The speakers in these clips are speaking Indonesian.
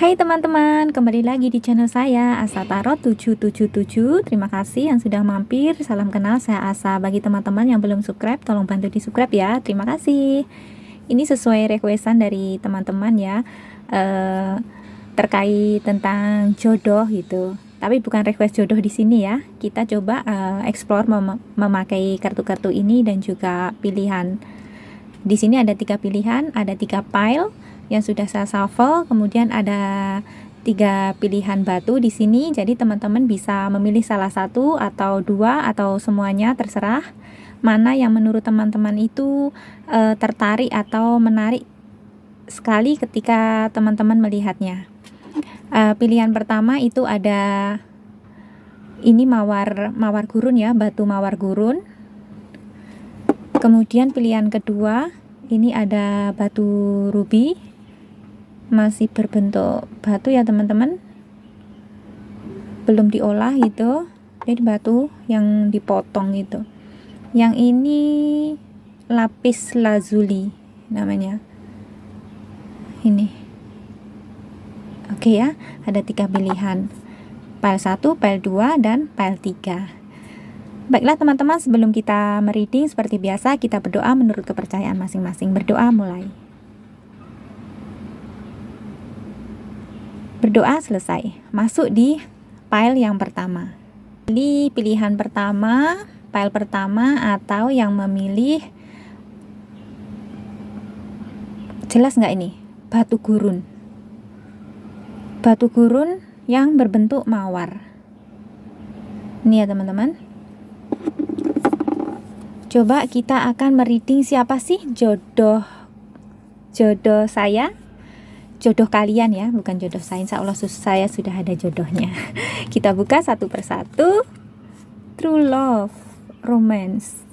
Hai teman-teman, kembali lagi di channel saya Asa Tarot 777. Terima kasih yang sudah mampir. Salam kenal, saya Asa. Bagi teman-teman yang belum subscribe, tolong bantu di subscribe ya. Terima kasih. Ini sesuai requestan dari teman-teman ya, terkait tentang jodoh gitu. Tapi bukan request jodoh di sini ya. Kita coba explore memakai kartu-kartu ini dan juga pilihan. Di sini ada 3 pilihan, ada 3 pile yang sudah saya shuffle, kemudian ada 3 pilihan batu di sini. Jadi teman-teman bisa memilih salah satu atau 2 atau semuanya, terserah mana yang menurut teman-teman itu tertarik atau menarik sekali ketika teman-teman melihatnya. Pilihan pertama itu ada ini mawar gurun ya, batu mawar gurun. Kemudian pilihan kedua ini ada batu ruby, masih berbentuk batu ya teman-teman, belum diolah gitu, jadi batu yang dipotong gitu. Yang ini lapis lazuli namanya ini. Oke ya, ada 3 pilihan, pile 1, pile 2, dan pile 3. Baiklah teman-teman, sebelum kita mereading seperti biasa kita berdoa menurut kepercayaan masing-masing. Berdoa mulai. Berdoa selesai. Masuk di pile yang pertama. Pilih pilihan pertama, pile pertama, atau yang memilih, jelas nggak ini? Batu gurun. Batu gurun yang berbentuk mawar. Ini ya teman-teman. Coba kita akan mereading siapa sih jodoh saya, jodoh kalian ya, bukan jodoh saya. Insya Allah saya sudah ada jodohnya. Kita buka satu persatu. True love, romance.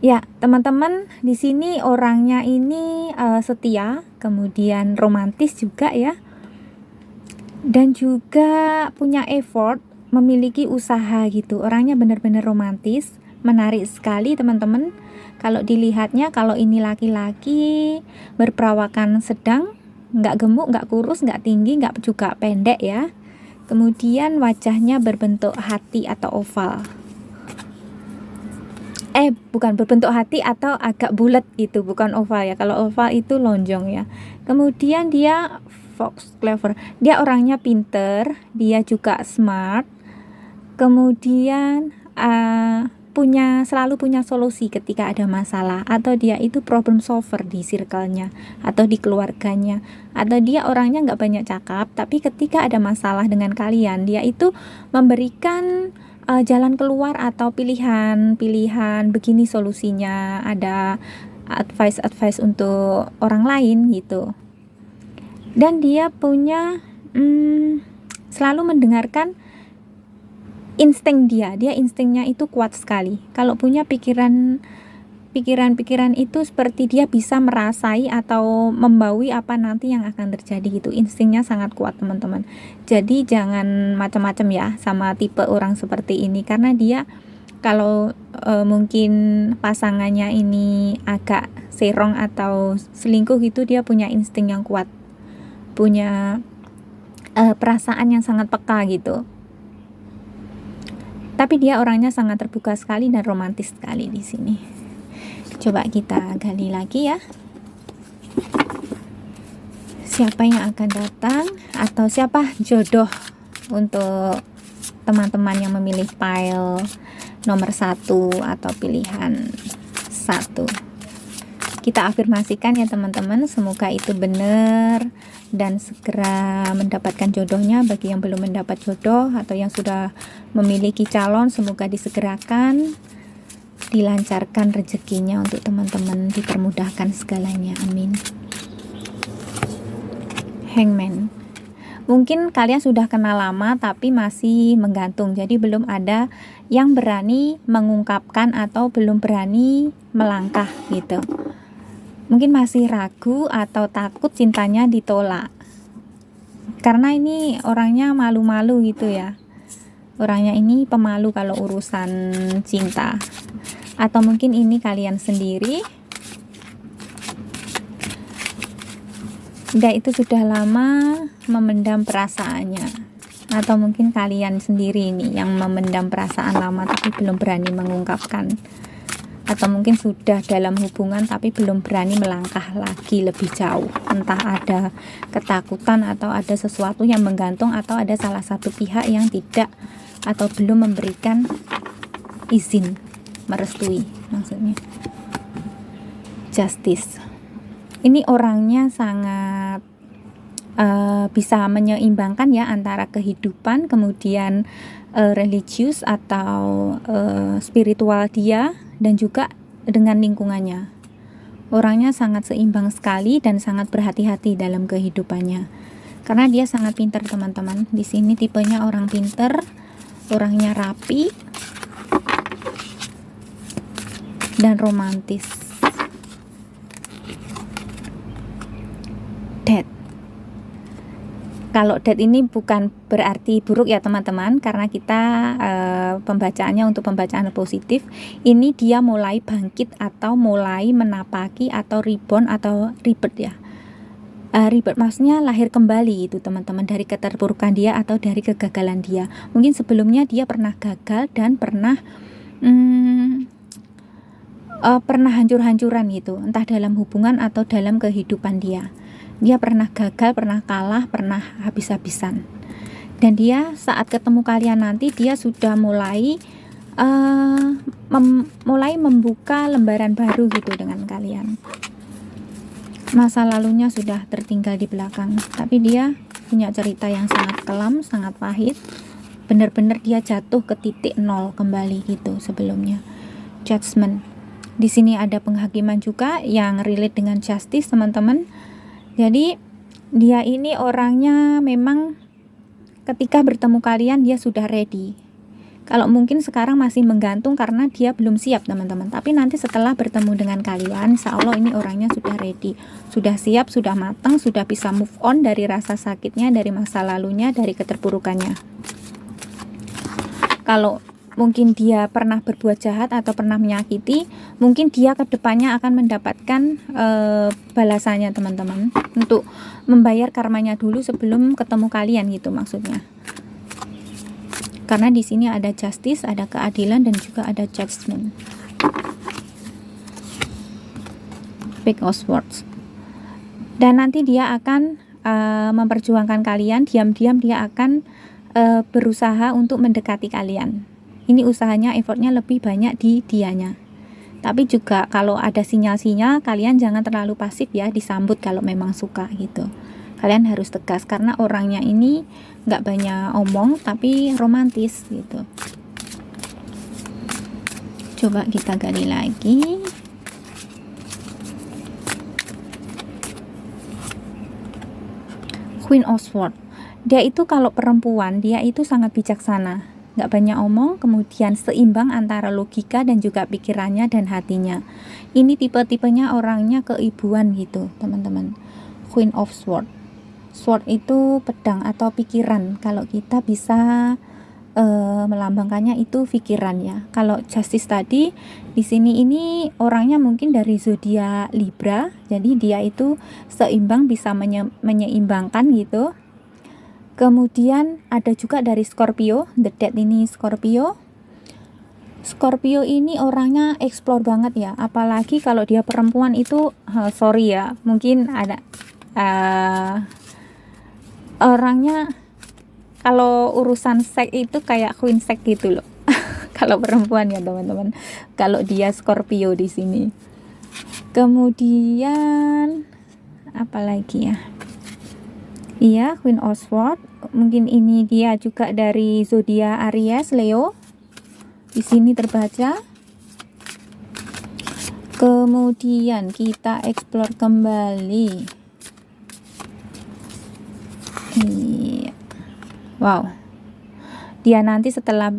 Ya teman-teman, di sini orangnya ini setia, kemudian romantis juga ya, dan juga punya effort, memiliki usaha gitu. Orangnya benar-benar romantis, menarik sekali teman-teman. Kalau dilihatnya, kalau ini laki-laki berperawakan sedang, nggak gemuk, nggak kurus, nggak tinggi, nggak juga pendek ya. Kemudian wajahnya berbentuk hati atau oval. Bukan berbentuk hati atau agak bulat gitu, bukan oval ya. Kalau oval itu lonjong ya. Kemudian dia fox clever. Dia orangnya pinter, dia juga smart. Kemudian selalu punya solusi ketika ada masalah, atau dia itu problem solver di circle-nya atau di keluarganya, atau dia orangnya nggak banyak cakap, tapi ketika ada masalah dengan kalian, dia itu memberikan jalan keluar atau pilihan begini solusinya, ada advice untuk orang lain gitu. Dan dia punya selalu mendengarkan insting dia instingnya itu kuat sekali. Kalau punya pikiran itu seperti dia bisa merasai atau membawi apa nanti yang akan terjadi gitu. Instingnya sangat kuat teman-teman. Jadi jangan macam-macam ya sama tipe orang seperti ini, karena dia kalau mungkin pasangannya ini agak serong atau selingkuh gitu, dia punya insting yang kuat, punya perasaan yang sangat peka gitu. Tapi dia orangnya sangat terbuka sekali dan romantis sekali di sini. Coba kita gali lagi ya. Siapa yang akan datang atau siapa jodoh untuk teman-teman yang memilih pile nomor 1 atau pilihan 1. Kita afirmasikan ya teman-teman, semoga itu benar dan segera mendapatkan jodohnya. Bagi yang belum mendapat jodoh atau yang sudah memiliki calon, semoga disegerakan, dilancarkan rezekinya untuk teman-teman, dipermudahkan segalanya, amin. Hangman. Mungkin kalian sudah kenal lama tapi masih menggantung, jadi belum ada yang berani mengungkapkan atau belum berani melangkah gitu. Mungkin masih ragu atau takut cintanya ditolak, karena ini orangnya malu-malu gitu ya. Orangnya ini pemalu kalau urusan cinta. Atau mungkin ini kalian sendiri dia itu sudah lama memendam perasaannya, atau mungkin kalian sendiri ini yang memendam perasaan lama tapi belum berani mengungkapkan, atau mungkin sudah dalam hubungan tapi belum berani melangkah lagi lebih jauh, entah ada ketakutan atau ada sesuatu yang menggantung, atau ada salah satu pihak yang tidak atau belum memberikan izin merestui. Maksudnya Justice ini orangnya sangat bisa menyeimbangkan ya antara kehidupan, kemudian religius atau spiritual dia, dan juga dengan lingkungannya. Orangnya sangat seimbang sekali dan sangat berhati-hati dalam kehidupannya. Karena dia sangat pintar, teman-teman. Di sini tipenya orang pintar, orangnya rapi dan romantis. Death. Kalau death ini bukan berarti buruk ya teman-teman, karena kita pembacaannya untuk pembacaan positif. Ini dia mulai bangkit atau mulai menapaki atau rebound atau rebirth ya. Rebirth maksudnya lahir kembali itu teman-teman, dari keterpurukan dia atau dari kegagalan dia. Mungkin sebelumnya dia pernah gagal dan pernah hancur-hancuran gitu, entah dalam hubungan atau dalam kehidupan dia. Dia pernah gagal, pernah kalah, pernah habis-habisan. Dan dia saat ketemu kalian nanti, dia sudah mulai membuka lembaran baru gitu dengan kalian. Masa lalunya sudah tertinggal di belakang, tapi dia punya cerita yang sangat kelam, sangat pahit. Benar-benar dia jatuh ke titik nol kembali gitu sebelumnya. Judgment. Di sini ada penghakiman juga yang relate dengan justice, teman-teman. Jadi dia ini orangnya memang ketika bertemu kalian dia sudah ready. Kalau mungkin sekarang masih menggantung karena dia belum siap, teman-teman. Tapi nanti setelah bertemu dengan kalian, insya Allah ini orangnya sudah ready, sudah siap, sudah matang, sudah bisa move on dari rasa sakitnya, dari masa lalunya, dari keterpurukannya. Kalau mungkin dia pernah berbuat jahat atau pernah menyakiti, mungkin dia kedepannya akan mendapatkan balasannya, teman-teman, untuk membayar karmanya dulu sebelum ketemu kalian gitu maksudnya. Karena di sini ada justice, ada keadilan, dan juga ada judgment. Page of Swords. Dan nanti dia akan memperjuangkan kalian, diam-diam dia akan berusaha untuk mendekati kalian. Ini usahanya, effortnya lebih banyak di dianya. Tapi juga kalau ada sinyal-sinyal, kalian jangan terlalu pasif ya, disambut kalau memang suka gitu. Kalian harus tegas karena orangnya ini nggak banyak omong tapi romantis gitu. Coba kita gali lagi. Queen of Swords. Dia itu kalau perempuan, dia itu sangat bijaksana, nggak banyak omong, kemudian seimbang antara logika dan juga pikirannya dan hatinya. Ini tipe-tipenya orangnya keibuan gitu, teman-teman. Queen of Swords. Sword itu pedang atau pikiran. Kalau kita bisa melambangkannya itu pikiran ya. Kalau Justice tadi di sini ini orangnya mungkin dari zodiak Libra, jadi dia itu seimbang, bisa menyeimbangkan gitu. Kemudian ada juga dari Scorpio, The Death ini Scorpio. Scorpio ini orangnya explore banget ya, apalagi kalau dia perempuan itu sorry ya, mungkin ada orangnya kalau urusan seks itu kayak queen seks gitu loh. Kalau perempuan ya teman-teman, kalau dia Scorpio di sini. Kemudian apa lagi ya? Iya, Queen of Swords. Mungkin ini dia juga dari zodiak Aries, Leo. Di sini terbaca. Kemudian kita explore kembali. Iya. Wow. Dia nanti setelah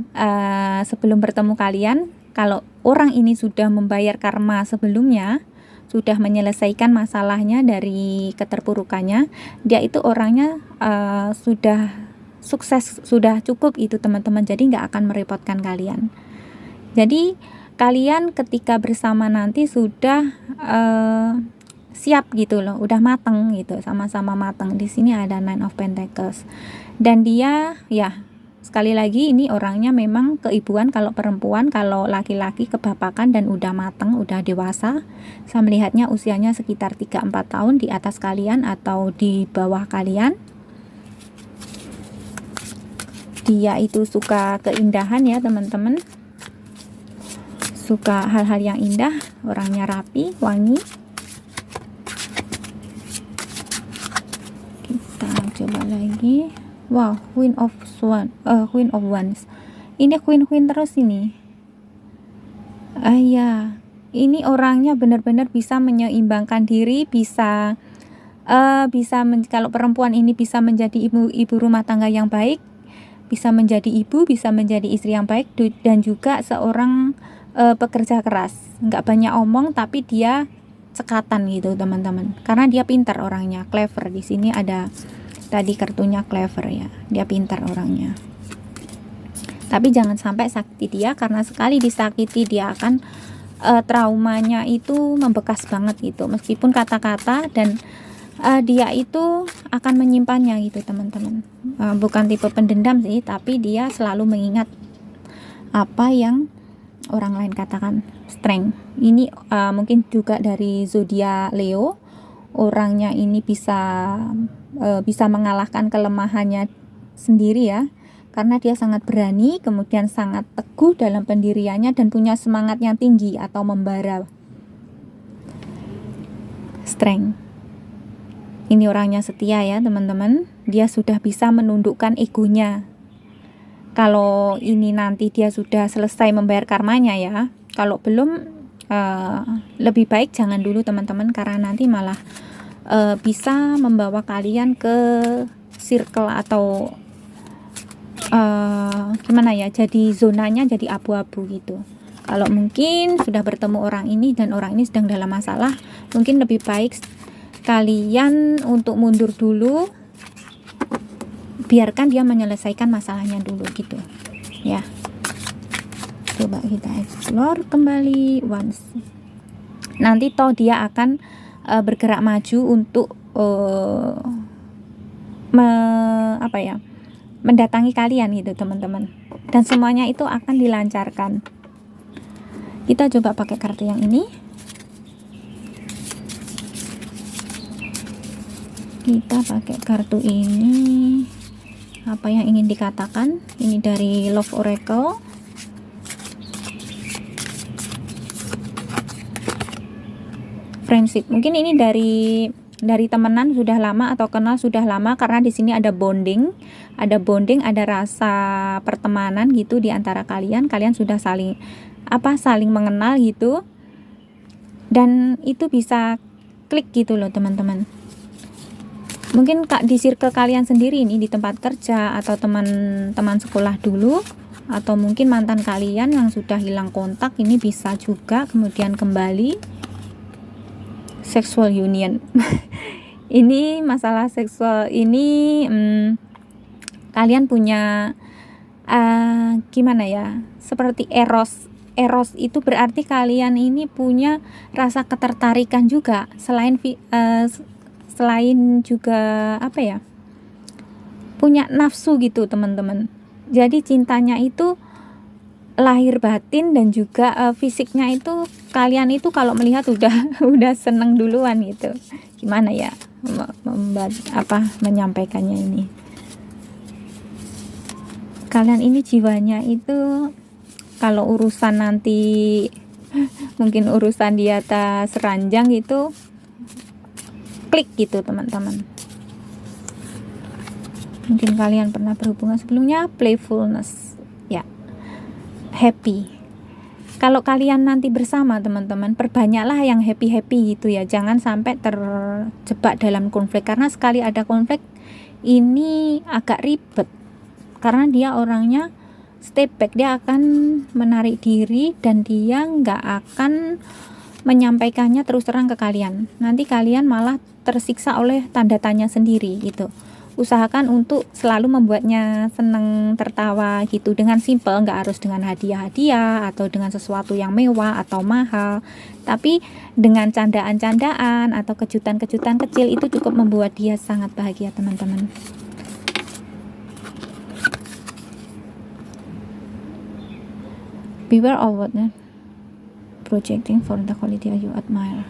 sebelum bertemu kalian, kalau orang ini sudah membayar karma sebelumnya, sudah menyelesaikan masalahnya dari keterpurukannya, dia itu orangnya sudah sukses, sudah cukup itu teman-teman, jadi nggak akan merepotkan kalian. Jadi kalian ketika bersama nanti sudah siap gitu loh, udah mateng gitu, sama-sama mateng. Di sini ada Nine of Pentacles. Dan dia ya sekali lagi ini orangnya memang keibuan kalau perempuan, kalau laki-laki kebapakan dan udah mateng, udah dewasa. Saya melihatnya usianya sekitar 3-4 tahun di atas kalian atau di bawah kalian. Dia itu suka keindahan ya teman-teman, suka hal-hal yang indah, orangnya rapi, wangi. Kita coba lagi. Wow, Queen of Wands. Ini queen terus ini. Ya, ini orangnya benar-benar bisa menyeimbangkan diri, bisa kalau perempuan ini bisa menjadi ibu rumah tangga yang baik, bisa menjadi ibu, bisa menjadi istri yang baik, dan juga seorang pekerja keras. Nggak banyak omong tapi dia cekatan gitu teman-teman, karena dia pintar orangnya, clever. Di sini ada tadi kartunya clever ya, dia pintar orangnya. Tapi jangan sampai sakiti dia, karena sekali disakiti dia akan traumanya itu membekas banget gitu, meskipun kata-kata, dan dia itu akan menyimpannya gitu teman-teman. Bukan tipe pendendam sih, tapi dia selalu mengingat apa yang orang lain katakan. Strength ini mungkin juga dari zodiak Leo. Orangnya ini bisa mengalahkan kelemahannya sendiri ya, karena dia sangat berani, kemudian sangat teguh dalam pendiriannya dan punya semangat yang tinggi atau membara. Strength. Ini orangnya setia ya teman-teman. Dia sudah bisa menundukkan egonya. Kalau ini nanti dia sudah selesai membayar karmanya ya. Kalau belum, lebih baik jangan dulu teman-teman, karena nanti malah bisa membawa kalian ke circle atau gimana ya, jadi zonanya jadi abu-abu gitu. Kalau mungkin sudah bertemu orang ini dan orang ini sedang dalam masalah, mungkin lebih baik kalian untuk mundur dulu, biarkan dia menyelesaikan masalahnya dulu gitu ya. Coba kita explore kembali once. Nanti toh dia akan bergerak maju untuk mendatangi kalian gitu teman-teman, dan semuanya itu akan dilancarkan. Kita coba pakai kartu yang ini. Kita pakai kartu ini. Apa yang ingin dikatakan? Ini dari Love Oracle. Friendship. Mungkin ini dari temenan sudah lama atau kenal sudah lama, karena di sini ada bonding, ada rasa pertemanan gitu di antara kalian. Kalian sudah saling mengenal gitu, dan itu bisa klik gitu loh teman-teman. Mungkin di circle kalian sendiri ini, di tempat kerja atau teman-teman sekolah dulu, atau mungkin mantan kalian yang sudah hilang kontak, ini bisa juga kemudian kembali. Sexual union. Ini masalah seksual ini, kalian punya gimana ya, seperti eros itu berarti kalian ini punya rasa ketertarikan juga, selain juga punya nafsu gitu teman-teman. Jadi cintanya itu lahir batin, dan juga fisiknya itu kalian itu kalau melihat udah seneng duluan gitu. Gimana ya menyampaikannya ini, kalian ini jiwanya itu kalau urusan nanti mungkin urusan di atas ranjang gitu, klik gitu teman-teman. Mungkin kalian pernah berhubungan sebelumnya, playfulness ya, happy. Kalau kalian nanti bersama teman-teman, perbanyaklah yang happy gitu ya, jangan sampai terjebak dalam konflik, karena sekali ada konflik ini agak ribet, karena dia orangnya step back, dia akan menarik diri dan dia nggak akan menyampaikannya terus terang ke kalian. Nanti kalian malah tersiksa oleh tanda tanya sendiri gitu. usahakan untuk selalu membuatnya senang, tertawa gitu, dengan simple, nggak harus dengan hadiah-hadiah atau dengan sesuatu yang mewah atau mahal, tapi dengan candaan-candaan atau kejutan-kejutan kecil itu cukup membuat dia sangat bahagia, teman-teman. Beware of what projecting for the quality you admire.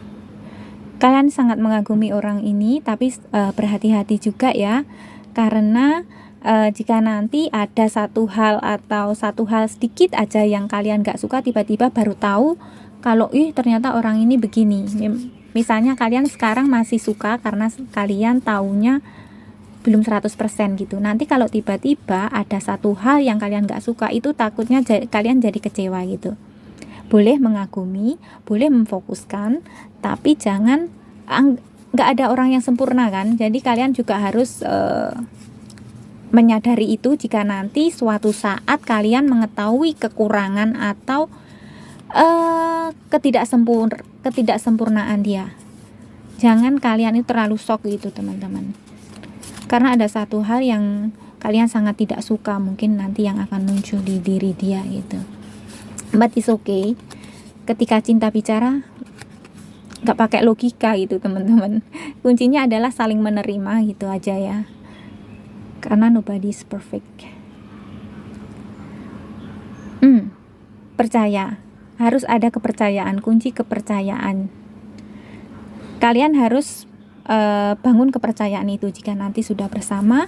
Kalian sangat mengagumi orang ini, tapi berhati-hati juga ya, karena jika nanti ada satu hal atau satu hal sedikit aja yang kalian gak suka, tiba-tiba baru tahu kalau ternyata orang ini begini. Misalnya kalian sekarang masih suka karena kalian taunya belum 100% gitu. Nanti kalau tiba-tiba ada satu hal yang kalian gak suka, itu takutnya kalian jadi kecewa gitu. Boleh mengagumi, boleh memfokuskan, tapi jangan, nggak ada orang yang sempurna kan. Jadi kalian juga harus menyadari itu jika nanti suatu saat kalian mengetahui kekurangan atau ketidaksempurnaan dia. Jangan kalian itu terlalu shock gitu, teman-teman. Karena ada satu hal yang kalian sangat tidak suka, mungkin nanti yang akan muncul di diri dia gitu. But it's okay. Ketika cinta bicara, gak pakai logika gitu, teman-teman. Kuncinya adalah saling menerima gitu aja ya. Karena nobody is perfect. Percaya. Harus ada kepercayaan. Kunci kepercayaan. Kalian harus bangun kepercayaan itu. Jika nanti sudah bersama,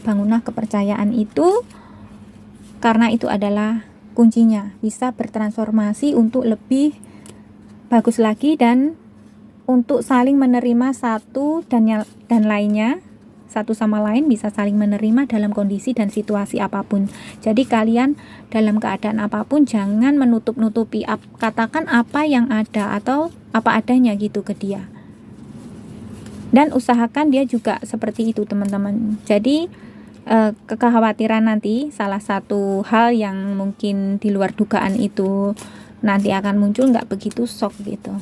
bangunlah kepercayaan itu, karena itu adalah kuncinya, bisa bertransformasi untuk lebih bagus lagi dan untuk saling menerima satu dan lainnya, satu sama lain bisa saling menerima dalam kondisi dan situasi apapun. Jadi kalian dalam keadaan apapun jangan menutup-nutupi, katakan apa yang ada atau apa adanya gitu ke dia. Dan usahakan dia juga seperti itu, teman-teman. Jadi kekhawatiran nanti salah satu hal yang mungkin di luar dugaan itu nanti akan muncul, nggak begitu shock gitu.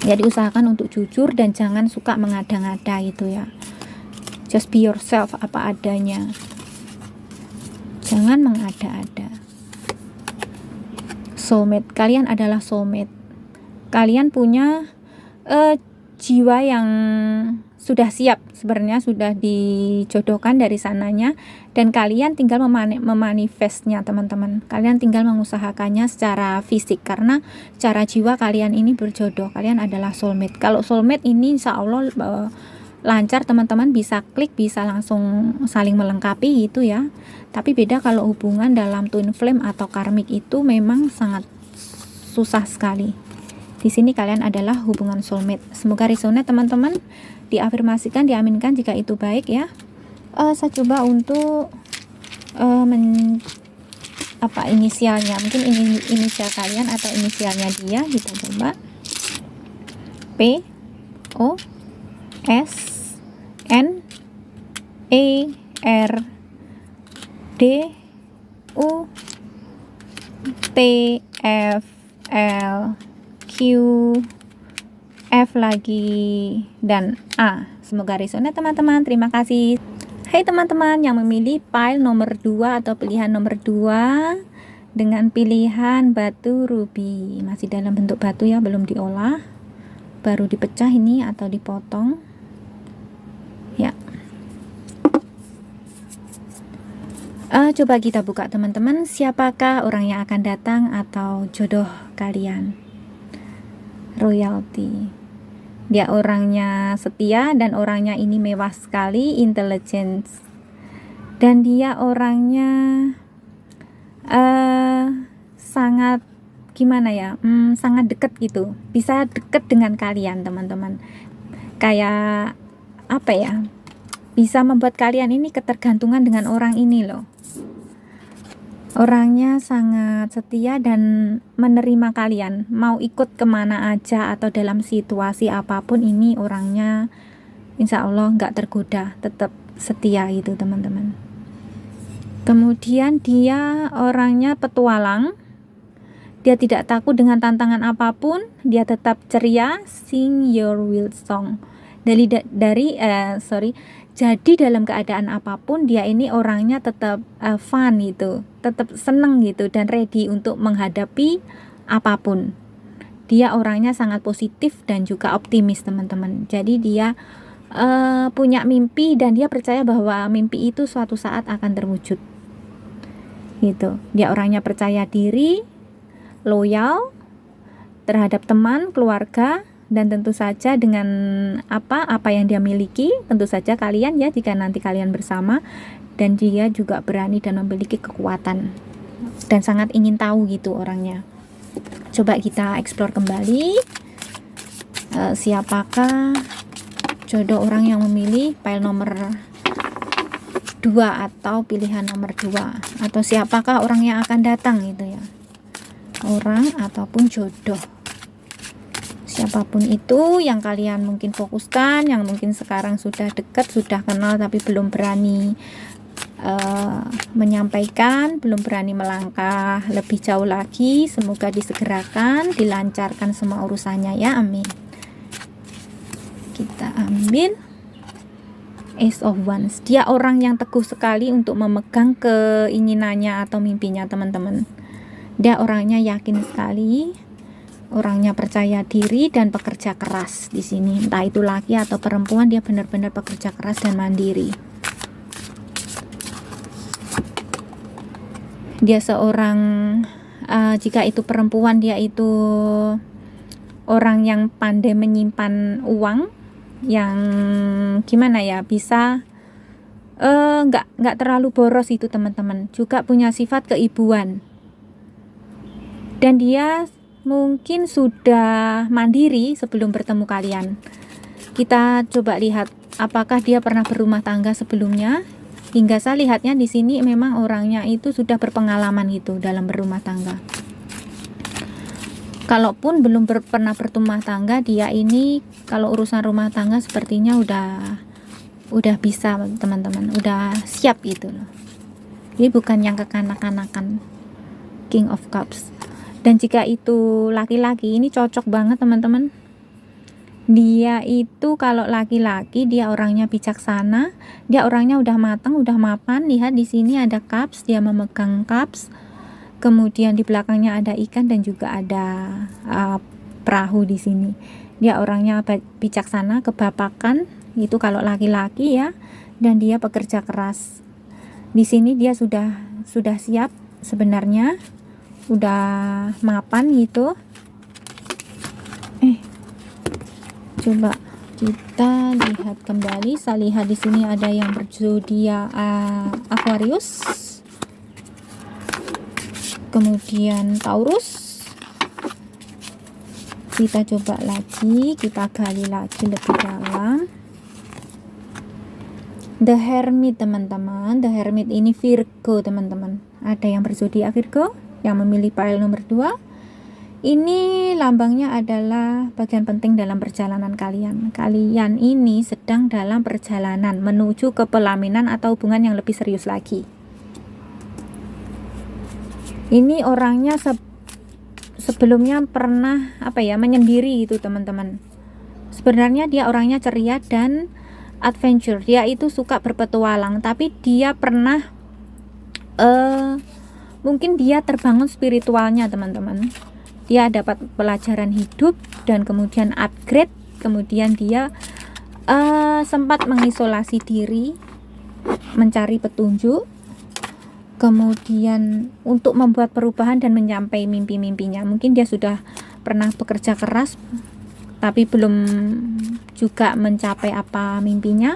Jadi usahakan untuk jujur dan jangan suka mengada-ngada gitu ya. Just be yourself apa adanya, jangan mengada-ada. Soulmate, kalian adalah soulmate. Kalian punya jiwa yang sudah siap, sebenarnya sudah dijodohkan dari sananya, dan kalian tinggal memanifestnya, teman-teman. Kalian tinggal mengusahakannya secara fisik, karena secara jiwa kalian ini berjodoh. Kalian adalah soulmate. Kalau soulmate ini insya Allah lancar, teman-teman, bisa klik, bisa langsung saling melengkapi gitu ya. Tapi beda kalau hubungan dalam twin flame atau karmik, itu memang sangat susah sekali. Di sini kalian adalah hubungan soulmate. Semoga resonate, teman-teman. Diafirmasikan, diaminkan jika itu baik ya. Saya coba untuk inisialnya, mungkin ini inisial kalian atau inisialnya dia, kita coba. P O S N E R D U T F L Q F lagi dan A. Semoga resonate, teman-teman. Terima kasih. Hai teman-teman yang memilih pile nomor 2 atau pilihan nomor 2 dengan pilihan batu ruby. Masih dalam bentuk batu ya, belum diolah. Baru dipecah ini atau dipotong. Ya. Coba kita buka, teman-teman. Siapakah orang yang akan datang atau jodoh kalian? Royalty. Dia orangnya setia dan orangnya ini mewah sekali, intelligence. Dan dia orangnya sangat gimana ya? Sangat dekat gitu. Bisa dekat dengan kalian, teman-teman. Kayak apa ya? Bisa membuat kalian ini ketergantungan dengan orang ini loh. Orangnya sangat setia dan menerima kalian, mau ikut kemana aja atau dalam situasi apapun, ini orangnya insya Allah nggak tergoda, tetap setia gitu, teman-teman. Kemudian dia orangnya petualang, dia tidak takut dengan tantangan apapun, dia tetap ceria, sing your will song. Jadi dalam keadaan apapun dia ini orangnya tetap fun gitu, tetap seneng gitu dan ready untuk menghadapi apapun. Dia orangnya sangat positif dan juga optimis teman-teman. Jadi dia punya mimpi dan dia percaya bahwa mimpi itu suatu saat akan terwujud gitu. Dia orangnya percaya diri, loyal terhadap teman, keluarga, dan tentu saja dengan apa yang dia miliki, tentu saja kalian ya, jika nanti kalian bersama, dan dia juga berani dan memiliki kekuatan dan sangat ingin tahu gitu orangnya. Coba kita explore kembali siapakah jodoh orang yang memilih file nomor 2 atau pilihan nomor 2, atau siapakah orang yang akan datang gitu ya, orang ataupun jodoh. Siapapun itu yang kalian mungkin fokuskan, yang mungkin sekarang sudah dekat, sudah kenal tapi belum berani menyampaikan, belum berani melangkah lebih jauh lagi, semoga disegerakan, dilancarkan semua urusannya ya, amin. Kita ambil Ace of Wands. Dia orang yang teguh sekali untuk memegang keinginannya atau mimpinya teman-teman. Dia orangnya yakin sekali, orangnya percaya diri dan pekerja keras di sini. Entah itu laki atau perempuan, dia benar-benar pekerja keras dan mandiri. Dia seorang jika itu perempuan, dia itu orang yang pandai menyimpan uang, yang gimana ya, bisa nggak terlalu boros itu teman-teman. Juga punya sifat keibuan, dan dia mungkin sudah mandiri sebelum bertemu kalian. Kita coba lihat apakah dia pernah berumah tangga sebelumnya. Hingga saya lihatnya di sini memang orangnya itu sudah berpengalaman gitu dalam berumah tangga. Kalaupun belum pernah berumah tangga, dia ini kalau urusan rumah tangga sepertinya udah bisa teman-teman, udah siap gitu loh. Ini bukan yang kekanak-kanakan. King of Cups. Dan jika itu laki-laki, ini cocok banget teman-teman. Dia itu kalau laki-laki, dia orangnya bijaksana, dia orangnya udah matang, udah mapan. Lihat di sini ada cups, dia memegang cups. Kemudian di belakangnya ada ikan dan juga ada perahu di sini. Dia orangnya bijaksana, kebapakan, itu kalau laki-laki ya. Dan dia pekerja keras. Di sini dia sudah siap sebenarnya, udah mapan gitu. Coba kita lihat kembali. Saya lihat di sini ada yang berzodiak Aquarius, kemudian Taurus. Kita coba lagi, kita gali lagi lebih dalam. The Hermit teman-teman. The Hermit ini Virgo teman-teman. Ada yang berzodiak Virgo yang memilih pile nomor 2. Ini lambangnya adalah bagian penting dalam perjalanan kalian. Kalian ini sedang dalam perjalanan menuju ke pelaminan atau hubungan yang lebih serius lagi. Ini orangnya sebelumnya pernah menyendiri itu teman-teman. Sebenarnya dia orangnya ceria dan adventure. Dia itu suka berpetualang, tapi dia pernah mungkin dia terbangun spiritualnya teman-teman. Dia dapat pelajaran hidup dan kemudian upgrade. Kemudian dia sempat mengisolasi diri, mencari petunjuk, kemudian untuk membuat perubahan dan mencapai mimpi-mimpinya. Mungkin dia sudah pernah bekerja keras tapi belum juga mencapai apa mimpinya.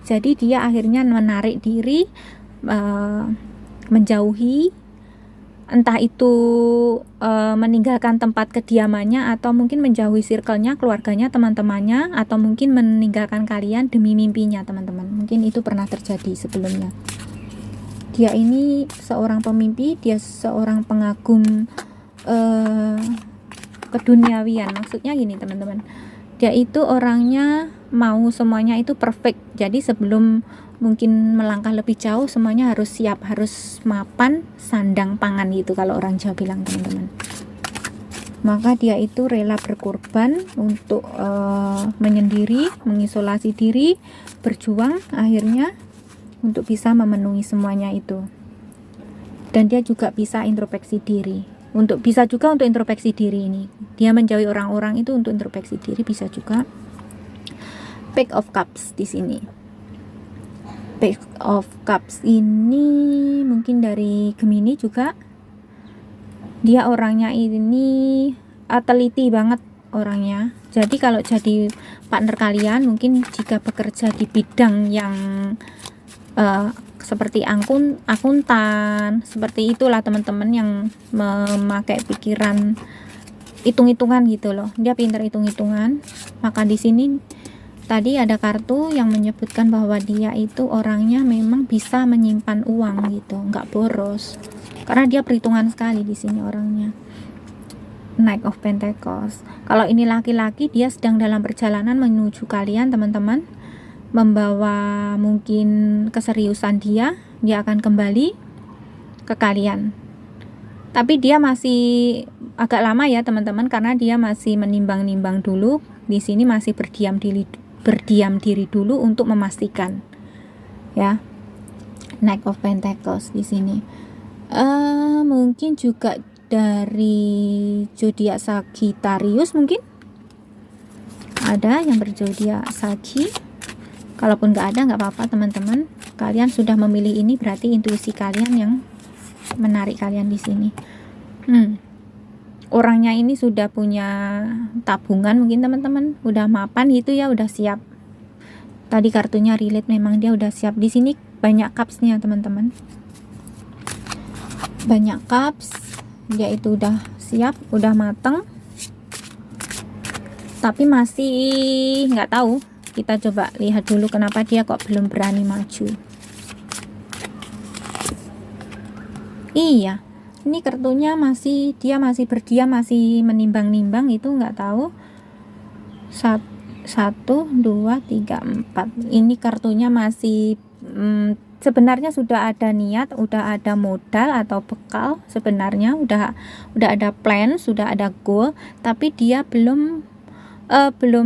Jadi dia akhirnya menarik diri, menjauhi, entah itu meninggalkan tempat kediamannya atau mungkin menjauhi circle-nya, keluarganya, teman-temannya, atau mungkin meninggalkan kalian demi mimpinya teman-teman. Mungkin itu pernah terjadi sebelumnya. Dia ini seorang pemimpi, dia seorang pengagum keduniawian. Maksudnya gini teman-teman, dia itu orangnya mau semuanya itu perfect. Jadi sebelum mungkin melangkah lebih jauh, semuanya harus siap, harus mapan, sandang pangan gitu kalau orang Jawa bilang teman-teman. Maka dia itu rela berkorban untuk menyendiri, mengisolasi diri, berjuang akhirnya untuk bisa memenuhi semuanya itu. Dan dia juga bisa introspeksi diri. Bisa juga untuk introspeksi diri ini. Dia menjauhi orang-orang itu untuk introspeksi diri, bisa juga. Page of Cups di sini. Page of Cups ini mungkin dari Gemini juga. Dia orangnya ini teliti banget orangnya. Jadi kalau jadi partner kalian, mungkin jika bekerja di bidang yang seperti akuntan, seperti itulah teman-teman, yang memakai pikiran hitung-hitungan gitu loh. Dia pintar hitung-hitungan. Maka di sini tadi ada kartu yang menyebutkan bahwa dia itu orangnya memang bisa menyimpan uang gitu, nggak boros. Karena dia perhitungan sekali di sini orangnya. Knight of Pentacles. Kalau ini laki-laki, dia sedang dalam perjalanan menuju kalian teman-teman, membawa mungkin keseriusan dia akan kembali ke kalian. Tapi dia masih agak lama ya teman-teman, karena dia masih menimbang-nimbang dulu. Di sini masih berdiam diri dulu untuk memastikan ya. Knight of Pentacles di sini. Mungkin juga dari zodiak Sagittarius, mungkin ada yang berzodiak Sagi. Kalaupun nggak ada, nggak apa-apa teman-teman. Kalian sudah memilih ini, berarti intuisi kalian yang menarik kalian di sini. Orangnya ini sudah punya tabungan mungkin teman-teman, udah mapan gitu ya, udah siap. Tadi kartunya relate, memang dia udah siap. Di sini banyak cupsnya teman-teman, banyak cups. Dia itu udah siap, udah mateng, tapi masih nggak tahu. Kita coba lihat dulu kenapa dia kok belum berani maju. Iya, ini kartunya dia masih berdiam, masih menimbang-nimbang, itu nggak tahu. 1, 2, 3, 4. Ini kartunya masih sebenarnya sudah ada niat, udah ada modal atau bekal, sebenarnya udah ada plan, sudah ada goal, tapi dia belum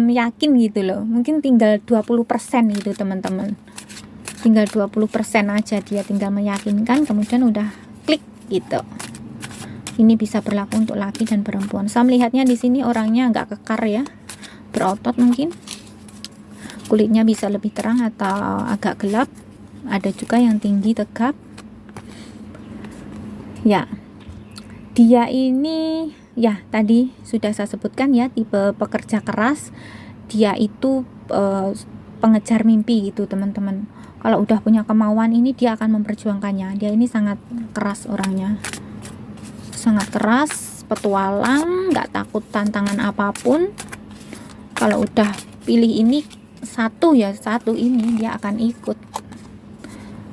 yakin gitu loh. Mungkin tinggal 20% gitu teman-teman, tinggal 20% aja, dia tinggal meyakinkan, kemudian udah klik gitu. Ini bisa berlaku untuk laki dan perempuan. Saya melihatnya di sini orangnya nggak kekar ya, berotot, mungkin kulitnya bisa lebih terang atau agak gelap. Ada juga yang tinggi tegap ya. Dia ini ya tadi sudah saya sebutkan ya, tipe pekerja keras. Dia itu pengejar mimpi gitu teman-teman. Kalau udah punya kemauan ini, dia akan memperjuangkannya. Dia ini sangat keras orangnya, sangat keras, petualang, nggak takut tantangan apapun. Kalau udah pilih ini satu ini, dia akan ikut.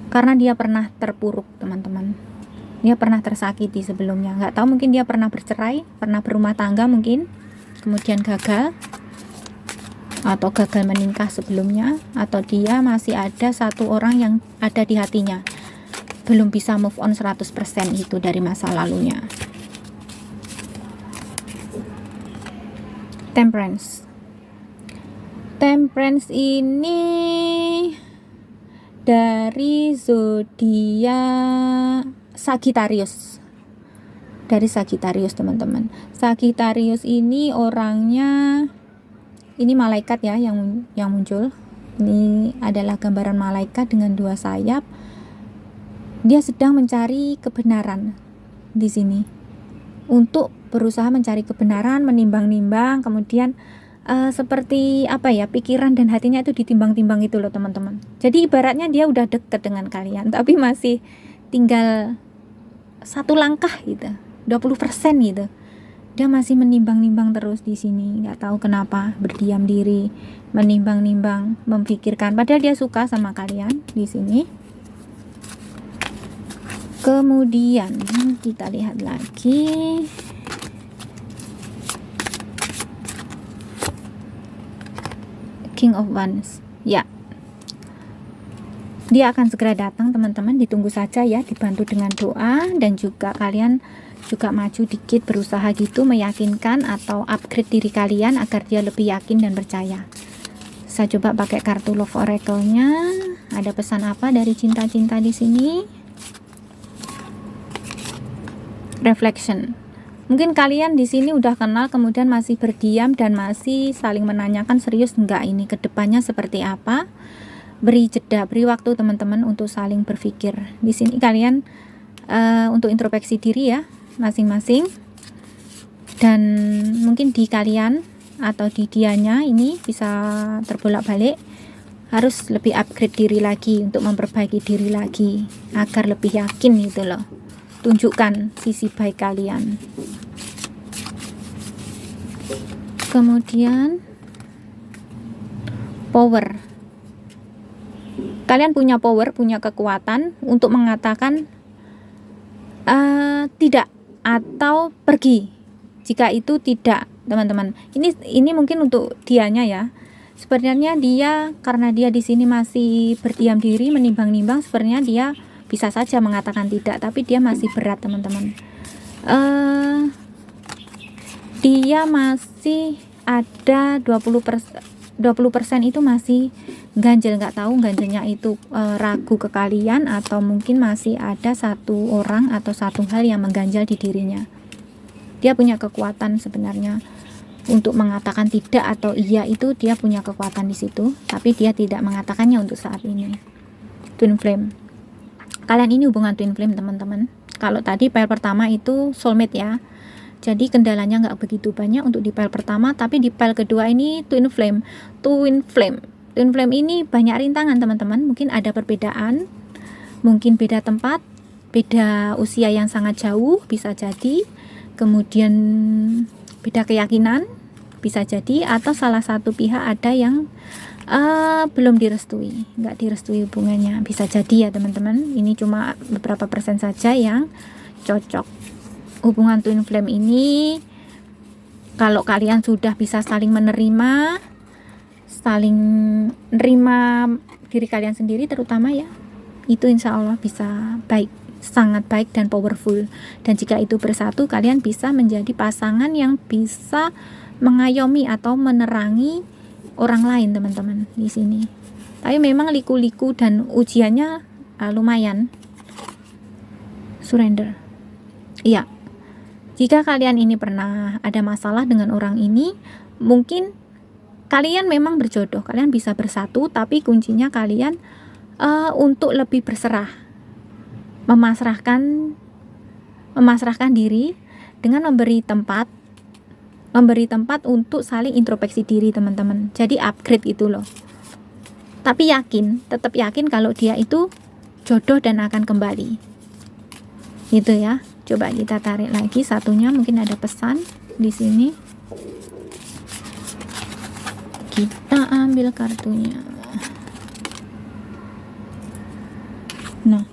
Karena dia pernah terpuruk teman-teman, dia pernah tersakiti sebelumnya. Nggak tahu, mungkin dia pernah bercerai, pernah berumah tangga mungkin, kemudian gagal, atau gagal menikah sebelumnya, atau dia masih ada satu orang yang ada di hatinya, belum bisa move on 100% itu dari masa lalunya. Temperance ini dari zodiak Sagittarius. Dari Sagittarius teman-teman. Sagittarius ini orangnya, ini malaikat ya yang muncul. Ini adalah gambaran malaikat dengan 2 sayap. Dia sedang mencari kebenaran di sini. Untuk berusaha mencari kebenaran, menimbang-nimbang, kemudian seperti apa ya, pikiran dan hatinya itu ditimbang-timbang itu loh teman-teman. Jadi ibaratnya dia udah deket dengan kalian, tapi masih tinggal 1 langkah gitu, 20% gitu. Dia masih menimbang-nimbang terus di sini, nggak tahu kenapa, berdiam diri, menimbang-nimbang, memikirkan. Padahal dia suka sama kalian di sini. Kemudian kita lihat lagi. King of Wands. Ya. Dia akan segera datang teman-teman, ditunggu saja ya, dibantu dengan doa, dan juga kalian juga maju dikit, berusaha gitu meyakinkan atau upgrade diri kalian agar dia lebih yakin dan percaya. bisa coba pakai kartu Love Oracle-nya. Ada pesan apa dari cinta-cinta di sini? Reflection. Mungkin kalian di sini udah kenal, kemudian masih berdiam dan masih saling menanyakan serius enggak ini ke depannya seperti apa. Beri jeda, beri waktu teman-teman untuk saling berpikir. Di sini kalian untuk introspeksi diri ya, masing-masing. Dan mungkin di kalian atau di dianya ini bisa terbolak-balik, harus lebih upgrade diri lagi untuk memperbaiki diri lagi agar lebih yakin gitu loh. Tunjukkan sisi baik kalian. Kemudian power. Kalian punya power, punya kekuatan untuk mengatakan tidak atau pergi jika itu tidak, teman-teman. Ini mungkin untuk dianya ya. Sebenarnya dia, karena dia di sini masih berdiam diri, menimbang-nimbang, sebenarnya dia bisa saja mengatakan tidak, tapi dia masih berat, teman-teman. Dia masih ada 20% itu masih ganjel, nggak tahu ganjelnya itu ragu ke kalian, atau mungkin masih ada satu orang atau satu hal yang mengganjal di dirinya. Dia punya kekuatan sebenarnya untuk mengatakan tidak atau iya, itu dia punya kekuatan di situ, tapi dia tidak mengatakannya untuk saat ini. Twin flame. Kalian ini hubungan twin flame, teman-teman. Kalau tadi pile pertama itu soulmate ya. Jadi kendalanya nggak begitu banyak untuk di pile pertama, tapi di pile kedua ini twin flame. Twin flame ini banyak rintangan, teman-teman. Mungkin ada perbedaan, mungkin beda tempat, beda usia yang sangat jauh bisa jadi. Kemudian beda keyakinan bisa jadi, atau salah satu pihak ada yang belum direstui, nggak direstui hubungannya, bisa jadi ya teman-teman. Ini cuma beberapa persen saja yang cocok. Hubungan twin flame ini, kalau kalian sudah bisa saling menerima, saling nerima diri kalian sendiri terutama ya, itu insya Allah bisa baik, sangat baik dan powerful. Dan jika itu bersatu, kalian bisa menjadi pasangan yang bisa mengayomi atau menerangi orang lain, teman-teman, di sini. Tapi memang liku-liku dan ujiannya lumayan. Surrender. Iya. Jika kalian ini pernah ada masalah dengan orang ini, mungkin kalian memang berjodoh, kalian bisa bersatu, tapi kuncinya kalian untuk lebih berserah, memasrahkan diri dengan memberi tempat untuk saling introspeksi diri, teman-teman. Jadi upgrade itu loh. Tapi tetap yakin kalau dia itu jodoh dan akan kembali. Gitu ya. Coba kita tarik lagi satunya, mungkin ada pesan di sini. Kita ambil kartunya. Nah,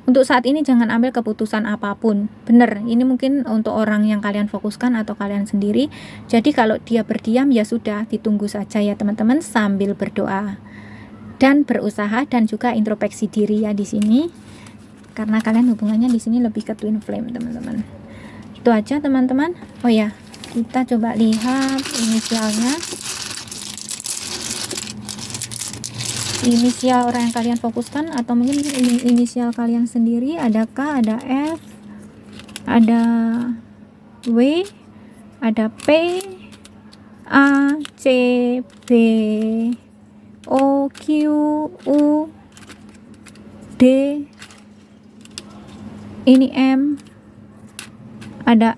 untuk saat ini jangan ambil keputusan apapun. Bener, ini mungkin untuk orang yang kalian fokuskan atau kalian sendiri. Jadi kalau dia berdiam ya sudah, ditunggu saja ya teman-teman, sambil berdoa dan berusaha dan juga introspeksi diri ya di sini. Karena kalian hubungannya di sini lebih ke twin flame, teman-teman. Itu aja teman-teman. Oh ya, kita coba lihat inisialnya. Inisial orang yang kalian fokuskan atau mungkin inisial kalian sendiri. Ada K, ada F, ada W, ada P, A, C, B, O, Q, U, D, ini M, ada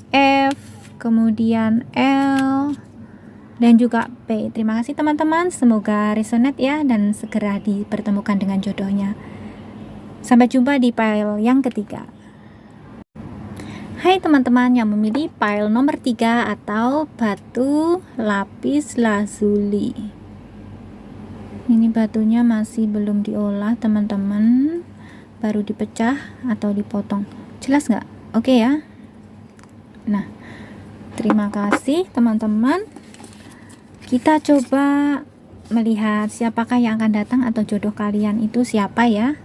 F, kemudian L, dan juga P. Terima kasih teman-teman, semoga resonate ya dan segera dipertemukan dengan jodohnya. Sampai jumpa di pile yang ketiga. Hai teman-teman yang memilih pile nomor 3 atau batu lapis lazuli. Ini batunya masih belum diolah, teman-teman, baru dipecah atau dipotong. Jelas nggak? Oke ya. Nah, terima kasih teman-teman. Kita coba melihat siapakah yang akan datang atau jodoh kalian itu siapa ya.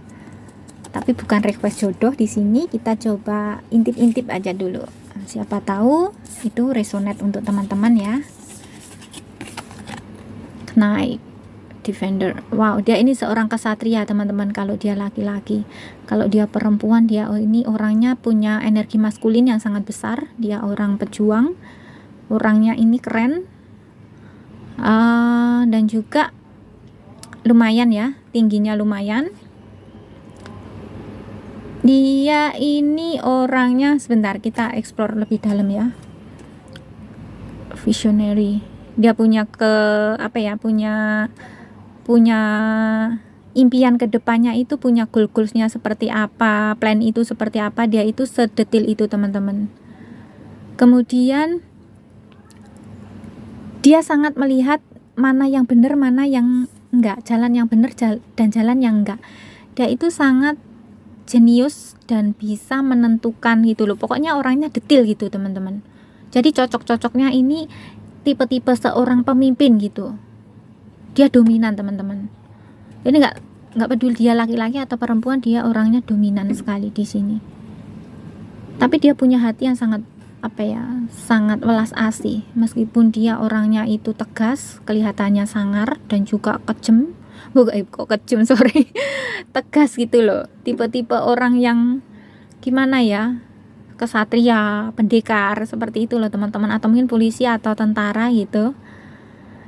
Tapi bukan request jodoh di sini, kita coba intip-intip aja dulu. Siapa tahu itu resonate untuk teman-teman ya. Knight Defender. Wow, dia ini seorang kesatria teman-teman. Kalau dia laki-laki, kalau dia perempuan, dia ini orangnya punya energi maskulin yang sangat besar. Dia orang pejuang, orangnya ini keren. Dan juga lumayan ya, tingginya lumayan. Dia ini orangnya, sebentar kita explore lebih dalam ya. Visionary. Dia punya punya impian ke depannya, itu punya goal-goalsnya seperti apa, plan itu seperti apa, dia itu sedetil itu teman-teman. Kemudian dia sangat melihat mana yang benar, mana yang enggak, jalan yang benar dan jalan yang enggak. Dia itu sangat jenius dan bisa menentukan gitu loh. Pokoknya orangnya detil gitu teman-teman. Jadi cocok-cocoknya ini tipe-tipe seorang pemimpin gitu. Dia dominan teman-teman. Ini nggak peduli dia laki-laki atau perempuan, dia orangnya dominan sekali di sini. Tapi dia punya hati yang sangat sangat welas asih. Meskipun dia orangnya itu tegas, kelihatannya sangar dan juga kejam. Kok kejam, sorry. Tegas gitu loh. Tipe-tipe orang yang gimana ya, kesatria, pendekar, seperti itu loh teman-teman. Atau mungkin polisi atau tentara gitu.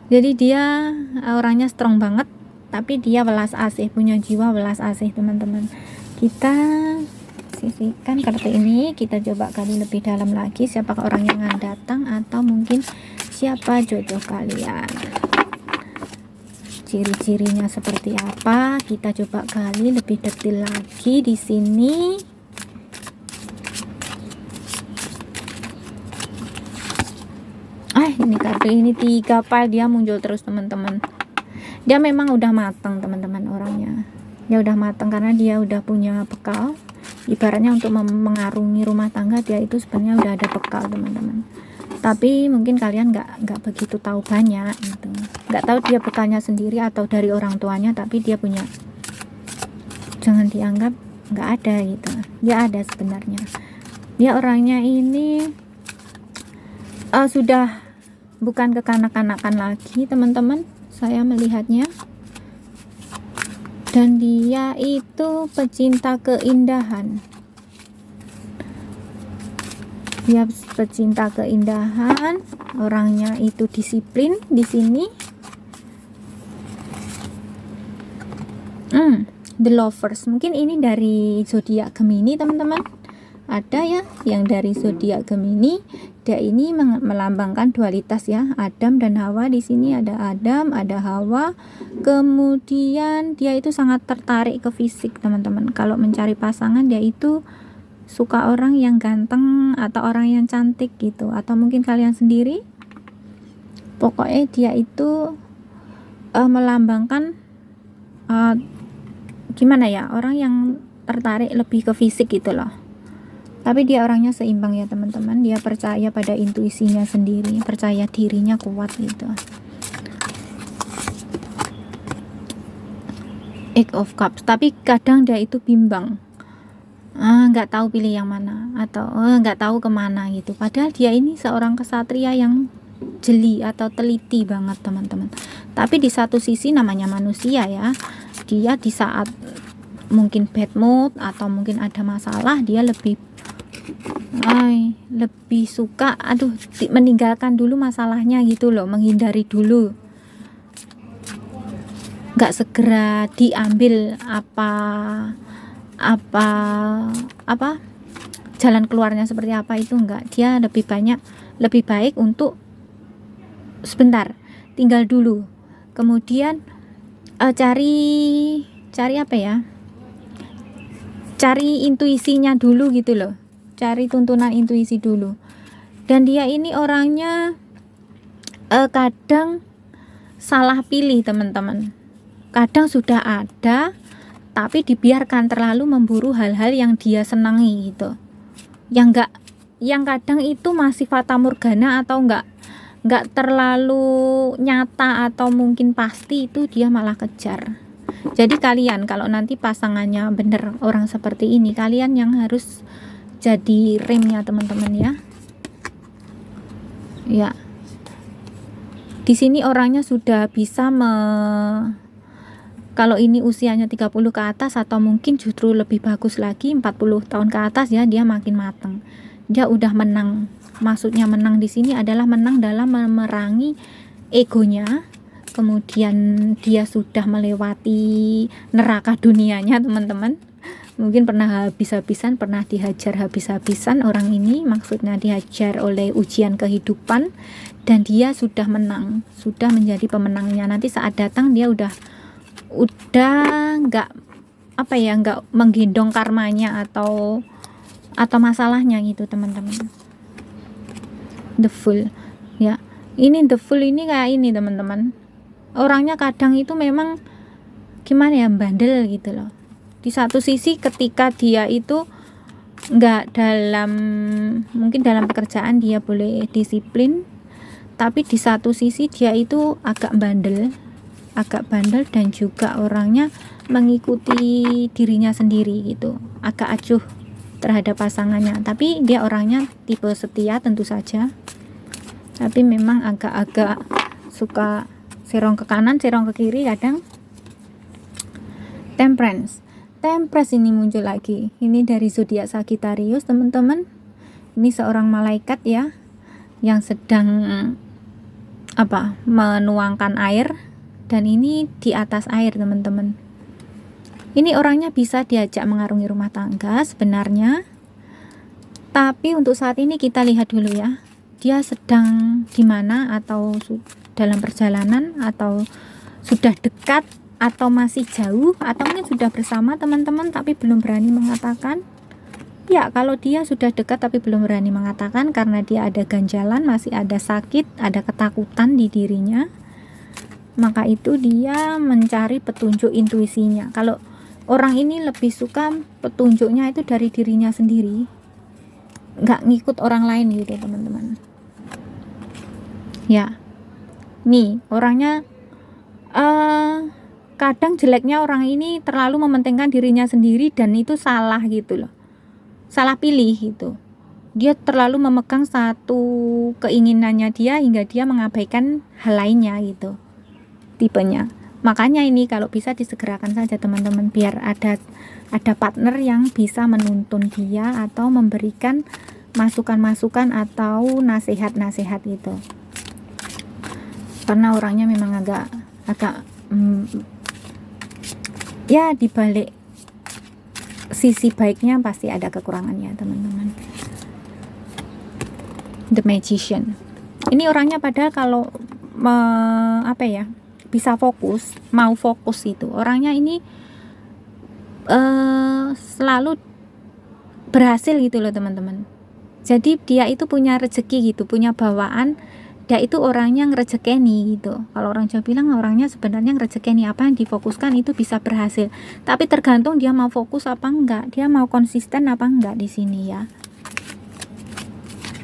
Jadi dia orangnya strong banget, tapi dia welas asih, punya jiwa welas asih teman-teman. Kita sisihkan kartu ini, kita coba gali lebih dalam lagi siapakah orang yang akan datang, atau mungkin siapa jodoh kalian. Ciri-cirinya seperti apa? Kita coba gali lebih detail lagi di sini. Ini kartu ini 3 pile dia muncul terus teman-teman. Dia memang udah matang teman-teman orangnya. Dia udah matang karena dia udah punya bekal. Ibaratnya untuk mengarungi rumah tangga, dia itu sebenarnya udah ada bekal teman-teman. Tapi mungkin kalian nggak begitu tahu banyak gitu. Nggak tahu dia bekalnya sendiri atau dari orang tuanya, tapi dia punya. Jangan dianggap nggak ada gitu. Dia ada sebenarnya. Dia orangnya ini sudah bukan kekanak-kanakan lagi teman-teman, saya melihatnya. Dan dia itu pecinta keindahan. Dia pecinta keindahan, orangnya itu disiplin di sini. The Lovers, mungkin ini dari zodiak Gemini teman-teman. Ada ya yang dari zodiak Gemini. Dia ini melambangkan dualitas ya, Adam dan Hawa. Di sini ada Adam, ada Hawa. Kemudian dia itu sangat tertarik ke fisik teman-teman. Kalau mencari pasangan, dia itu suka orang yang ganteng atau orang yang cantik gitu, atau mungkin kalian sendiri. Pokoknya dia itu melambangkan gimana ya, orang yang tertarik lebih ke fisik gitu loh. Tapi dia orangnya seimbang ya teman-teman. Dia percaya pada intuisinya sendiri, percaya dirinya kuat gitu. Eight of Cups, tapi kadang dia itu bimbang, nggak tahu pilih yang mana, atau nggak tahu kemana gitu. Padahal dia ini seorang kesatria yang jeli atau teliti banget teman-teman. Tapi di satu sisi namanya manusia ya, dia di saat mungkin bad mood atau mungkin ada masalah, dia lebih suka meninggalkan dulu masalahnya gitu loh, menghindari dulu, nggak segera diambil apa jalan keluarnya seperti apa, itu enggak. Dia lebih baik untuk sebentar, tinggal dulu, kemudian cari intuisinya dulu gitu loh, cari tuntunan intuisi dulu. Dan dia ini orangnya kadang salah pilih teman-teman. Kadang sudah ada tapi dibiarkan terlalu memburu hal-hal yang dia senangi gitu. Yang kadang itu masih fata morgana atau enggak terlalu nyata atau mungkin pasti, itu dia malah kejar. Jadi kalian kalau nanti pasangannya bener orang seperti ini, kalian yang harus jadi remnya teman-teman ya. Ya. Di sini orangnya sudah bisa kalau ini usianya 30 ke atas atau mungkin justru lebih bagus lagi 40 tahun ke atas ya, dia makin matang. Dia udah menang. Maksudnya menang di sini adalah menang dalam memerangi egonya. Kemudian dia sudah melewati neraka dunianya, teman-teman. Mungkin pernah habis-habisan, pernah dihajar habis-habisan orang ini, maksudnya dihajar oleh ujian kehidupan, dan dia sudah menang, sudah menjadi pemenangnya. Nanti saat datang dia udah nggak nggak menggendong karmanya atau masalahnya gitu, teman-teman. The Fool ya, ini The Fool ini kayak ini, teman-teman. Orangnya kadang itu memang gimana ya, bandel gitu loh. Di satu sisi ketika dia itu nggak mungkin dalam pekerjaan dia boleh disiplin, tapi di satu sisi dia itu agak bandel dan juga orangnya mengikuti dirinya sendiri gitu, agak acuh terhadap pasangannya. Tapi dia orangnya tipe setia tentu saja, tapi memang agak-agak suka serong ke kanan serong ke kiri kadang. Temperance ini muncul lagi. Ini dari zodiak Sagittarius, teman-teman. Ini seorang malaikat ya, yang sedang menuangkan air, dan ini di atas air, teman-teman. Ini orangnya bisa diajak mengarungi rumah tangga sebenarnya, tapi untuk saat ini kita lihat dulu ya, dia sedang di mana, atau dalam perjalanan, atau sudah dekat, atau masih jauh, atau mungkin sudah bersama, teman-teman, tapi belum berani mengatakan. Ya, kalau dia sudah dekat tapi belum berani mengatakan karena dia ada ganjalan, masih ada sakit, ada ketakutan di dirinya, maka itu dia mencari petunjuk intuisinya. Kalau orang ini lebih suka petunjuknya itu dari dirinya sendiri, nggak ngikut orang lain gitu, teman-teman. Ya, nih orangnya kadang jeleknya orang ini terlalu mementingkan dirinya sendiri, dan itu salah gitu loh, salah pilih gitu. Dia terlalu memegang satu keinginannya dia hingga dia mengabaikan hal lainnya gitu, tipenya. Makanya ini kalau bisa disegerakan saja, teman-teman, biar ada partner yang bisa menuntun dia atau memberikan masukan-masukan atau nasihat-nasihat gitu. Karena orangnya memang agak ya, dibalik sisi baiknya pasti ada kekurangannya, teman-teman. The Magician ini orangnya padahal kalau bisa fokus, mau fokus itu orangnya ini selalu berhasil gitu loh, teman-teman. Jadi dia itu punya rezeki gitu, punya bawaan. Dia itu orangnya ngerejekeni gitu. Kalau orang Jawa bilang orangnya sebenarnya ngerejekeni, apa yang difokuskan itu bisa berhasil. Tapi tergantung dia mau fokus apa enggak, dia mau konsisten apa enggak di sini ya.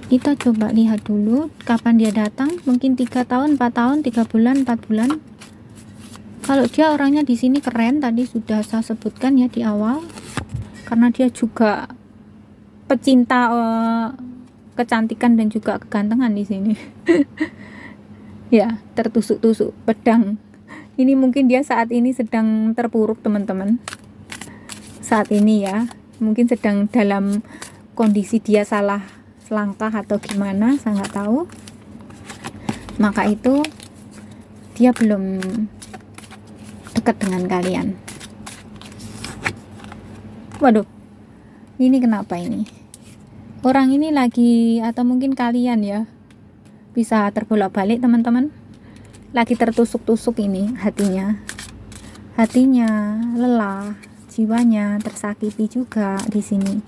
Kita coba lihat dulu kapan dia datang. Mungkin 3 tahun, 4 tahun, 3 bulan, 4 bulan. Kalau dia orangnya di sini keren, tadi sudah saya sebutkan ya di awal. Karena dia juga pecinta kecantikan dan juga kegantengan di sini. Ya, tertusuk-tusuk pedang. Ini mungkin dia saat ini sedang terpuruk, teman-teman. Saat ini ya, mungkin sedang dalam kondisi dia salah selangkah atau gimana, saya nggak tahu. Maka itu dia belum dekat dengan kalian. Waduh, ini kenapa ini? Orang ini lagi, atau mungkin kalian ya, bisa terbolak-balik, teman-teman. Lagi tertusuk-tusuk ini hatinya lelah, jiwanya tersakiti juga di sini.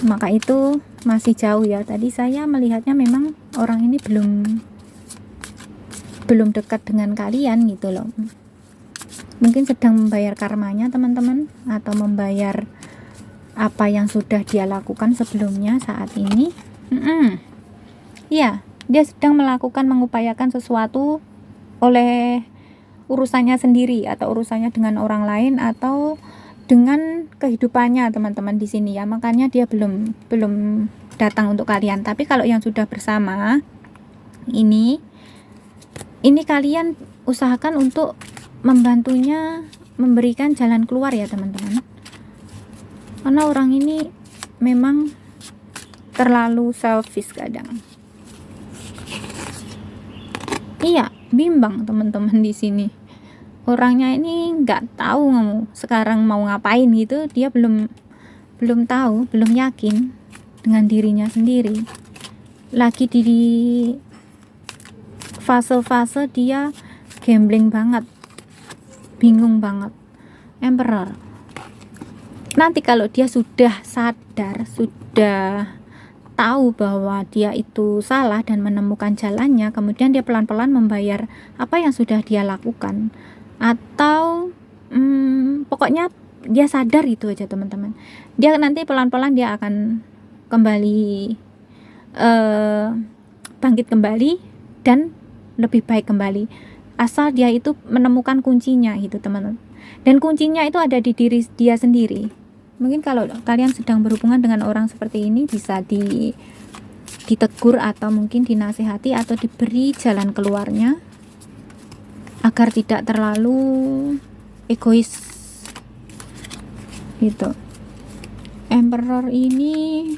Maka itu masih jauh ya. Tadi saya melihatnya memang orang ini belum dekat dengan kalian gitu loh. Mungkin sedang membayar karmanya, teman-teman, atau membayar apa yang sudah dia lakukan sebelumnya saat ini. Ya, dia sedang mengupayakan sesuatu oleh urusannya sendiri, atau urusannya dengan orang lain, atau dengan kehidupannya, teman-teman, di sini ya. Makanya dia belum datang untuk kalian. Tapi kalau yang sudah bersama ini, ini kalian usahakan untuk membantunya, memberikan jalan keluar ya teman-teman, karena orang ini memang terlalu selfish kadang. Iya, bimbang teman-teman di sini. Orangnya ini nggak tahu sekarang mau ngapain gitu, dia belum tahu, belum yakin dengan dirinya sendiri. Lagi di fase-fase dia gambling banget, bingung banget. Emperor. Nanti kalau dia sudah sadar, sudah tahu bahwa dia itu salah dan menemukan jalannya, kemudian dia pelan-pelan membayar apa yang sudah dia lakukan, atau pokoknya dia sadar itu aja teman-teman. Dia nanti pelan-pelan dia akan kembali bangkit kembali dan lebih baik kembali, asal dia itu menemukan kuncinya gitu teman-teman. Dan kuncinya itu ada di diri dia sendiri. Mungkin kalau kalian sedang berhubungan dengan orang seperti ini, bisa ditegur atau mungkin dinasihati atau diberi jalan keluarnya agar tidak terlalu egois gitu. Emperor ini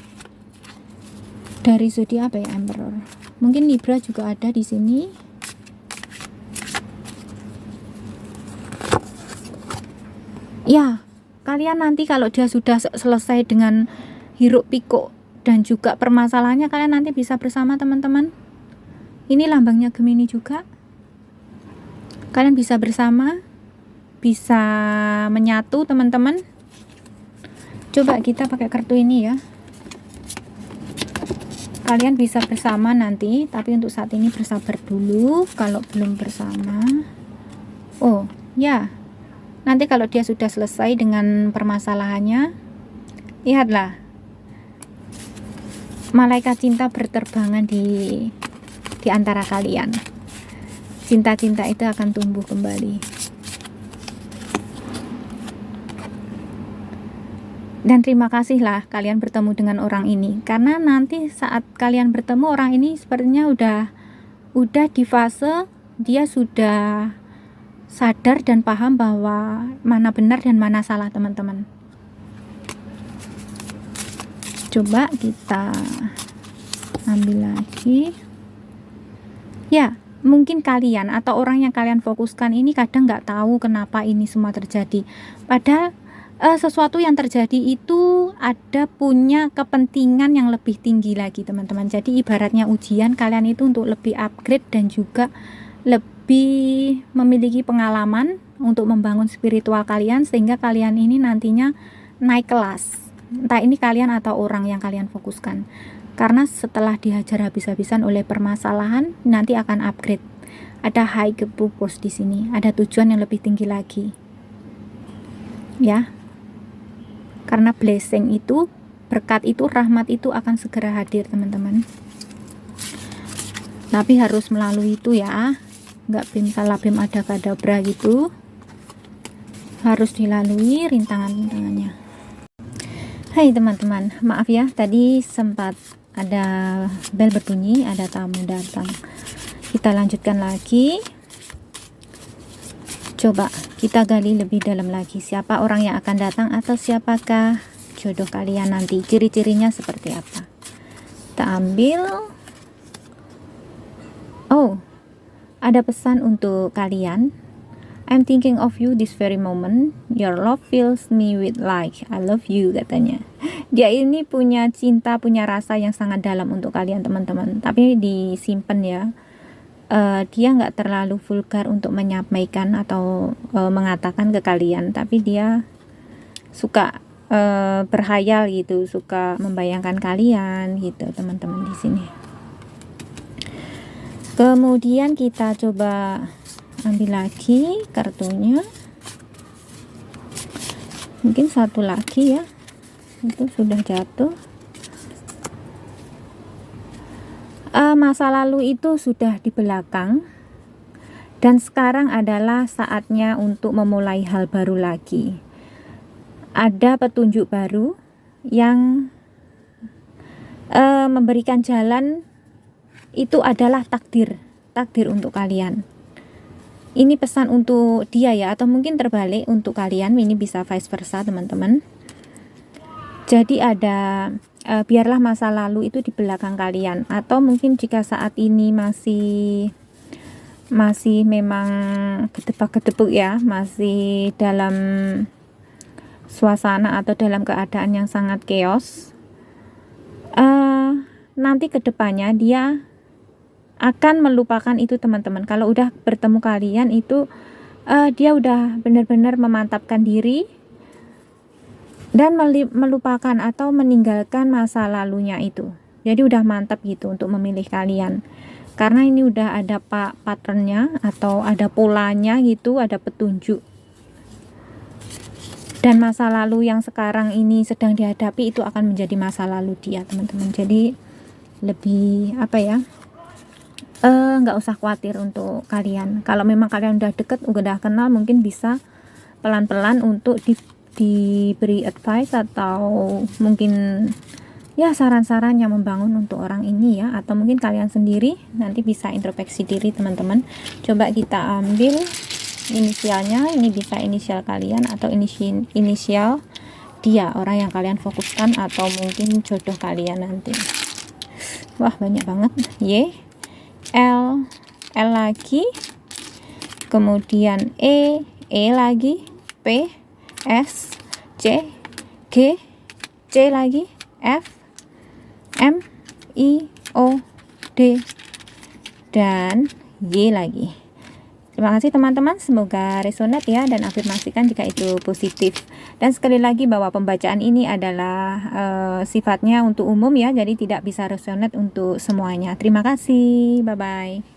dari zodiak apa ya Emperor? Mungkin Libra juga ada di sini. Ya, kalian nanti kalau dia sudah selesai dengan hiruk pikuk dan juga permasalahannya, kalian nanti bisa bersama teman-teman. Ini lambangnya Gemini juga. Kalian bisa bersama, bisa menyatu teman-teman. Coba kita pakai kartu ini ya. Kalian bisa bersama nanti, tapi untuk saat ini bersabar dulu kalau belum bersama. Oh ya, nanti kalau dia sudah selesai dengan permasalahannya, lihatlah malaikat cinta berterbangan di antara kalian. Cinta-cinta itu akan tumbuh kembali. Dan terima kasihlah kalian bertemu dengan orang ini, karena nanti saat kalian bertemu orang ini sepertinya udah di fase dia sudah sadar dan paham bahwa mana benar dan mana salah teman-teman. Coba kita ambil lagi. Ya, mungkin kalian atau orang yang kalian fokuskan ini kadang nggak tahu kenapa ini semua terjadi. Padahal sesuatu yang terjadi itu ada punya kepentingan yang lebih tinggi lagi teman-teman. Jadi ibaratnya ujian, kalian itu untuk lebih upgrade dan juga lebih memiliki pengalaman untuk membangun spiritual kalian, sehingga kalian ini nantinya naik kelas. Entah ini kalian atau orang yang kalian fokuskan. Karena setelah dihajar habis-habisan oleh permasalahan, nanti akan upgrade. Ada high purpose di sini, ada tujuan yang lebih tinggi lagi. Ya. Karena blessing itu, berkat itu, rahmat itu akan segera hadir teman-teman. Tapi harus melalui itu ya, nggak bim salah bim ada kadabra gitu, harus dilalui rintangan-rintangannya. Hai teman-teman, maaf ya tadi sempat ada bel berbunyi, ada tamu datang. Kita lanjutkan lagi. Coba kita gali lebih dalam lagi, siapa orang yang akan datang atau siapakah jodoh kalian nanti, ciri-cirinya seperti apa. Kita ambil. Oh, ada pesan untuk kalian. I'm thinking of you this very moment. Your love fills me with like I love you, katanya. Dia ini punya cinta, punya rasa yang sangat dalam untuk kalian teman-teman. Tapi disimpan ya. Dia nggak terlalu vulgar untuk menyampaikan atau mengatakan ke kalian, tapi dia suka berhayal gitu, suka membayangkan kalian gitu teman-teman di sini. Kemudian kita coba ambil lagi kartunya, mungkin satu lagi ya, itu sudah jatuh. Masa lalu itu sudah di belakang dan sekarang adalah saatnya untuk memulai hal baru lagi. Ada petunjuk baru yang memberikan jalan, itu adalah takdir untuk kalian. Ini pesan untuk dia ya, atau mungkin terbalik untuk kalian, ini bisa vice versa teman-teman. Jadi ada biarlah masa lalu itu di belakang kalian, atau mungkin jika saat ini masih memang gedebak-gedebuk ya, masih dalam suasana atau dalam keadaan yang sangat chaos, nanti kedepannya dia akan melupakan itu teman-teman. Kalau udah bertemu kalian itu dia udah benar-benar memantapkan diri dan melupakan atau meninggalkan masa lalunya itu. Jadi udah mantap gitu untuk memilih kalian, karena ini udah ada patternnya atau ada polanya gitu, ada petunjuk. Dan masa lalu yang sekarang ini sedang dihadapi itu akan menjadi masa lalu dia teman-teman. Jadi lebih apa ya, nggak usah khawatir untuk kalian. Kalau memang kalian udah deket, udah kenal, mungkin bisa pelan-pelan untuk diberi advice atau mungkin ya saran-saran yang membangun untuk orang ini ya, atau mungkin kalian sendiri nanti bisa introspeksi diri teman-teman. Coba kita ambil inisialnya, ini bisa inisial kalian atau inisial dia, orang yang kalian fokuskan, atau mungkin jodoh kalian nanti. Wah banyak banget. Y, L lagi, kemudian E lagi, P, S, C, G, C lagi, F, M, I, O, D, dan Y lagi. Terima kasih teman-teman, semoga resonate ya, dan afirmasikan jika itu positif. Dan sekali lagi bahwa pembacaan ini adalah sifatnya untuk umum ya, jadi tidak bisa resonate untuk semuanya. Terima kasih, bye-bye.